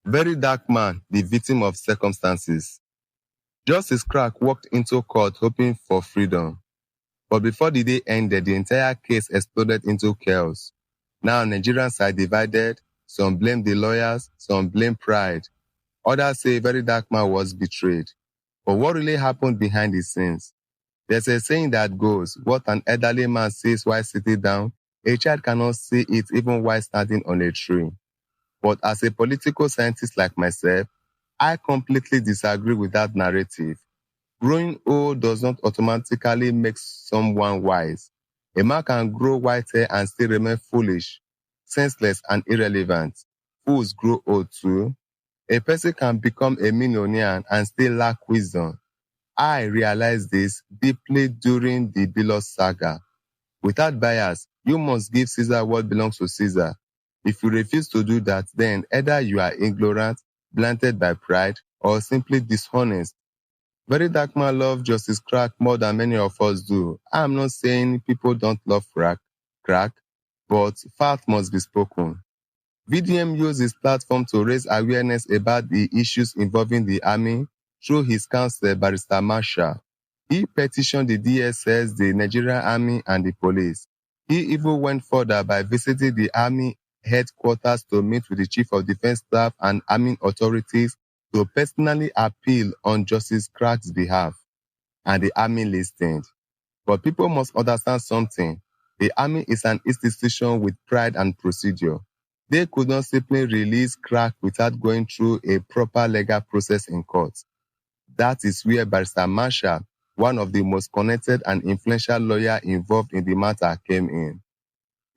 Very dark man, the victim of circumstances. Justice Crack walked into court hoping for freedom. But before the day ended, the entire case exploded into chaos. Now Nigerians are divided. Some blame the lawyers, some blame pride. Others say Very Dark Man was betrayed. But what really happened behind the scenes? There's a saying that goes, what an elderly man sees while sitting down, a child cannot see it even while standing on a tree. But as a political scientist like myself, I completely disagree with that narrative. Growing old does not automatically make someone wise. A man can grow white hair and still remain foolish, senseless, and irrelevant. Fools grow old too. A person can become a millionaire and still lack wisdom. I realized this deeply during the Belos saga. Without bias, you must give Caesar what belongs to Caesar. If you refuse to do that, then either you are ignorant, blinded by pride, or simply dishonest. Very Dark Man loves Justice Crack more than many of us do. I am not saying people don't love crack, but fact must be spoken. VDM used his platform to raise awareness about the issues involving the army through his counsel, Barrister Marshall. He petitioned the DSS, the Nigerian Army, and the police. He even went further by visiting the Army headquarters to meet with the Chief of Defense Staff and Army authorities to personally appeal on Justice Crack's behalf. And the Army listened. But people must understand something. The Army is an institution with pride and procedure. They could not simply release Crack without going through a proper legal process in court. That is where Barrister Marshall, one of the most connected and influential lawyers involved in the matter, came in.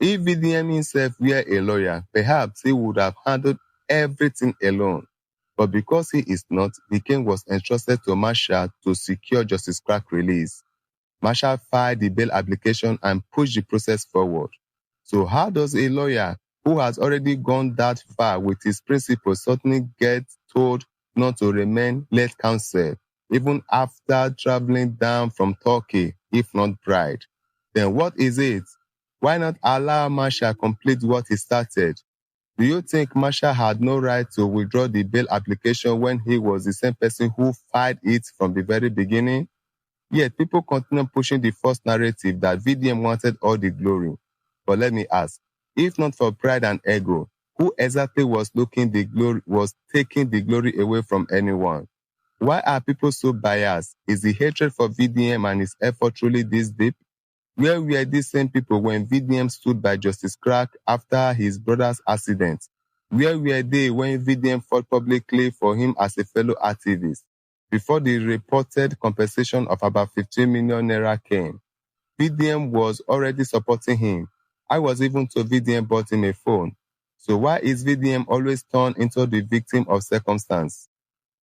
If VDM himself were a lawyer, perhaps he would have handled everything alone. But because he is not, the king was entrusted to Marshall to secure Justice Crack's release. Marshall filed the bail application and pushed the process forward. So how does a lawyer who has already gone that far with his principles suddenly get told not to remain lead counsel, even after traveling down from Turkey, if not pride? Then what is it? Why not allow Marshall complete what he started? Do you think Marshall had no right to withdraw the bail application when he was the same person who filed it from the very beginning? Yet people continue pushing the false narrative that VDM wanted all the glory. But let me ask, if not for pride and ego, who exactly was taking the glory away from anyone? Why are people so biased? Is the hatred for VDM and his effort truly this deep? Where were these same people when VDM stood by Justice Crack after his brother's accident? Where were they when VDM fought publicly for him as a fellow activist? Before the reported compensation of about 15 million naira came, VDM was already supporting him. I was even told VDM bought him a phone. So why is VDM always turned into the victim of circumstance?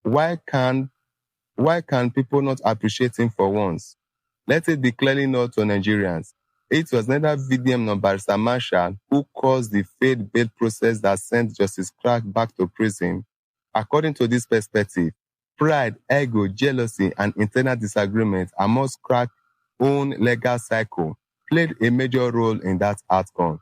Why can people not appreciate him for once? Let it be clearly known to Nigerians. It was neither VDM nor Barrister Marshall who caused the failed bail process that sent Justice Crack back to prison. According to this perspective, pride, ego, jealousy, and internal disagreement amongst Crack's own legal cycle played a major role in that outcome.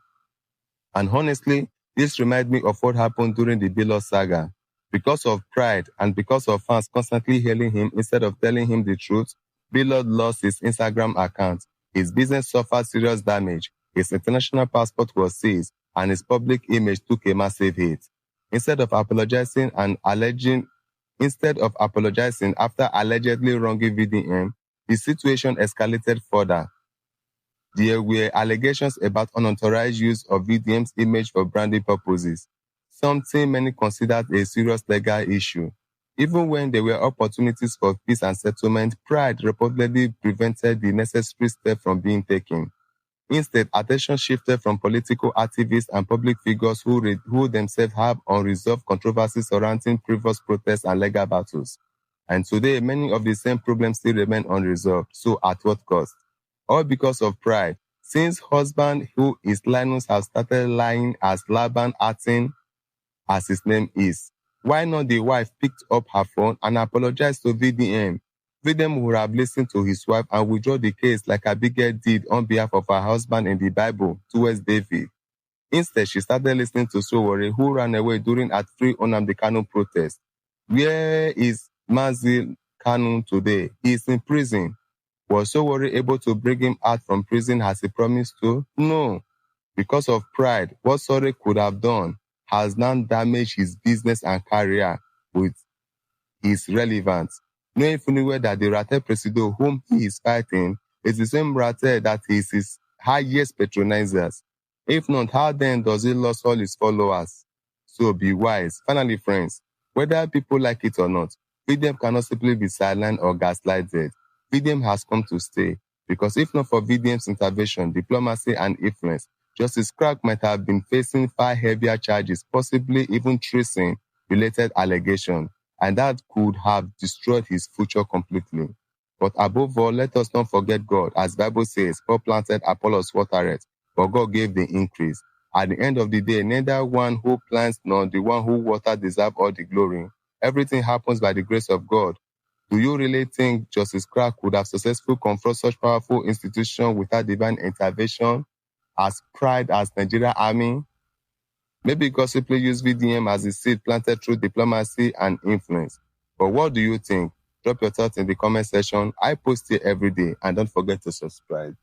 And honestly, this reminds me of what happened during the Belos saga. Because of pride and because of fans constantly hailing him instead of telling him the truth, Belos lost his Instagram account, his business suffered serious damage, his international passport was seized, and his public image took a massive hit. Instead of apologizing after allegedly wronging VDM, the situation escalated further. There were allegations about unauthorized use of VDM's image for branding purposes, something many considered a serious legal issue. Even when there were opportunities for peace and settlement, pride reportedly prevented the necessary step from being taken. Instead, attention shifted from political activists and public figures who themselves have unresolved controversies surrounding previous protests and legal battles. And today, many of the same problems still remain unresolved. So at what cost? All because of pride. Since husband, who is Linus, has started lying as Laban acting as his name is, why not the wife picked up her phone and apologized to VDM? VDM would have listened to his wife and withdraw the case like Abigail did on behalf of her husband in the Bible towards David. Instead, she started listening to Sowore, who ran away during a Free Nnamdi Kanu protest. Where is Mazi Kanu today? He is in prison. Was Sowore able to bring him out from prison as he promised to? No. Because of pride, what Sowore could have done has now damaged his business and career with his relevance. Knowing fully well that the Rate Presido whom he is fighting is the same Rate that is his highest patronizers. If not, how then does he lose all his followers? So be wise. Finally, friends, whether people like it or not, VDM cannot simply be silent or gaslighted. VDM has come to stay, because if not for VDM's intervention, diplomacy, and influence, Justice Clark might have been facing far heavier charges, possibly even treason-related allegations, and that could have destroyed his future completely. But above all, let us not forget God. As the Bible says, Paul planted, Apollos watered, but God gave the increase. At the end of the day, neither one who plants nor the one who waters deserve all the glory. Everything happens by the grace of God. Do you really think Justice Clark could have successfully confronted such powerful institutions without divine intervention, as pride as Nigerian army? Maybe God simply used VDM as a seed planted through diplomacy and influence. But what do you think? Drop your thoughts in the comment section. I post here every day, and don't forget to subscribe.